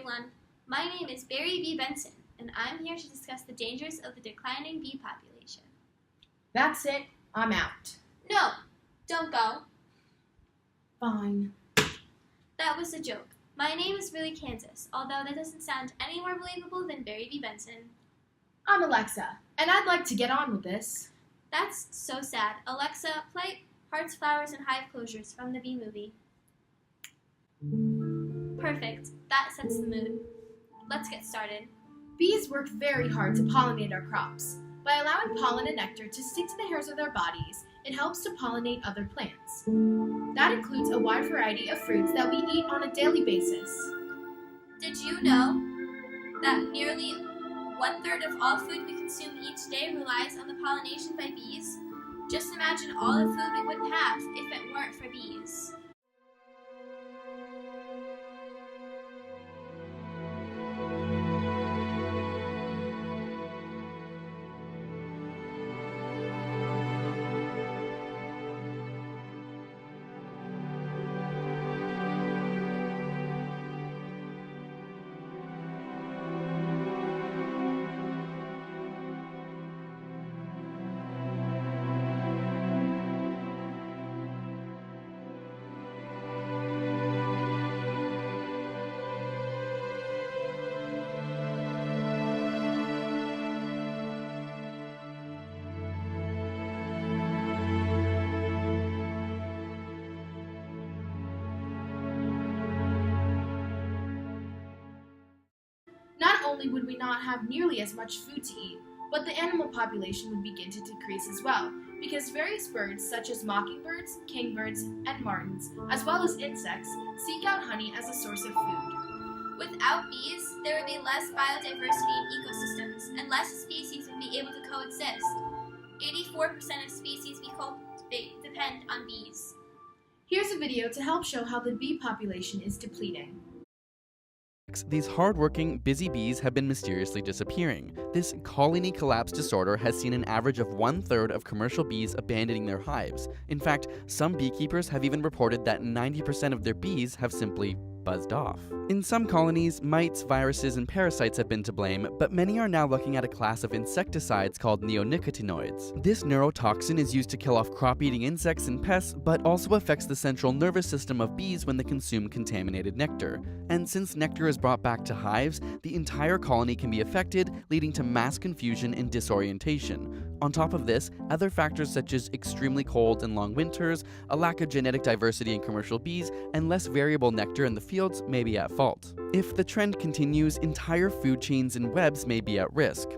everyone. My name is Barry B. Benson, and I'm here to discuss the dangers of the declining bee population. That's it. I'm out. No, don't go. Fine. That was a joke. My name is really Kansas, although that doesn't sound any more believable than Barry B. Benson. I'm Alexa, and I'd like to get on with this. That's so sad. Alexa, play Hearts, Flowers, and Hive Closures from the Bee Movie. Perfect. That sets the mood. Let's get started. Bees work very hard to pollinate our crops. By allowing pollen and nectar to stick to the hairs of their bodies, it helps to pollinate other plants. That includes a wide variety of fruits that we eat on a daily basis. Did you know that nearly 1/3 of all food we consume each day relies on the pollination by bees? Just imagine all the food we wouldn't have if it weren't for bees. Not only would we not have nearly as much food to eat, but the animal population would begin to decrease as well, because various birds such as mockingbirds, kingbirds, and martins, as well as insects, seek out honey as a source of food. Without bees, there would be less biodiversity in ecosystems, and less species would be able to coexist. 84% of species we cultivate depend on bees. Here's a video to help show how the bee population is depleting. These hard-working, busy bees have been mysteriously disappearing. This colony collapse disorder has seen an average of 1/3 of commercial bees abandoning their hives. In fact, some beekeepers have even reported that 90% of their bees have simply buzzed off. In some colonies, mites, viruses, and parasites have been to blame, but many are now looking at a class of insecticides called neonicotinoids. This neurotoxin is used to kill off crop-eating insects and pests, but also affects the central nervous system of bees when they consume contaminated nectar. And since nectar is brought back to hives, the entire colony can be affected, leading to mass confusion and disorientation. On top of this, other factors such as extremely cold and long winters, a lack of genetic diversity in commercial bees, and less variable nectar in the fields may be at fault. If the trend continues, entire food chains and webs may be at risk.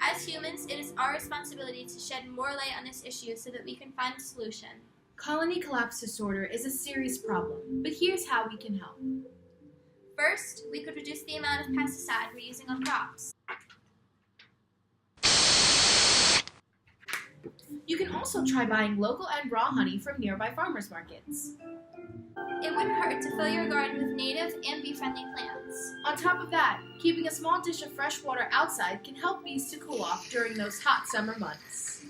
As humans, it is our responsibility to shed more light on this issue so that we can find a solution. Colony collapse disorder is a serious problem, but here's how we can help. First, we could reduce the amount of pesticide we're using on crops. You can also try buying local and raw honey from nearby farmers markets. It wouldn't hurt to fill your garden with native and bee-friendly plants. On top of that, keeping a small dish of fresh water outside can help bees to cool off during those hot summer months.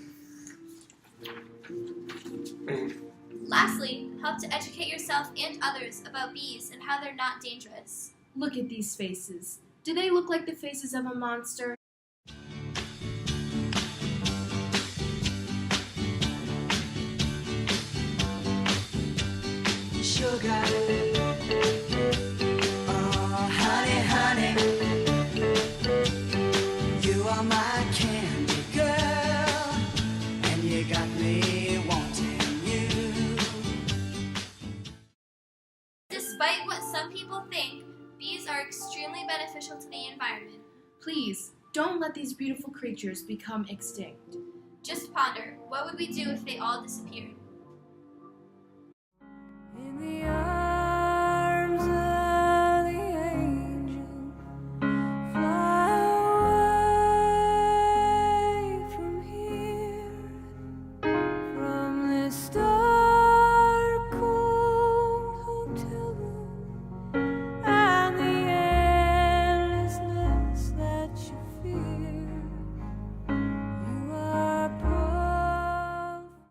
Lastly, help to educate yourself and others about bees and how they're not dangerous. Look at these faces. Do they look like the faces of a monster? Sugar, oh honey, honey, you are my candy girl, and you got me wanting you. Despite what some people think, bees are extremely beneficial to the environment. Please, don't let these beautiful creatures become extinct. Just ponder, what would we do if they all disappeared?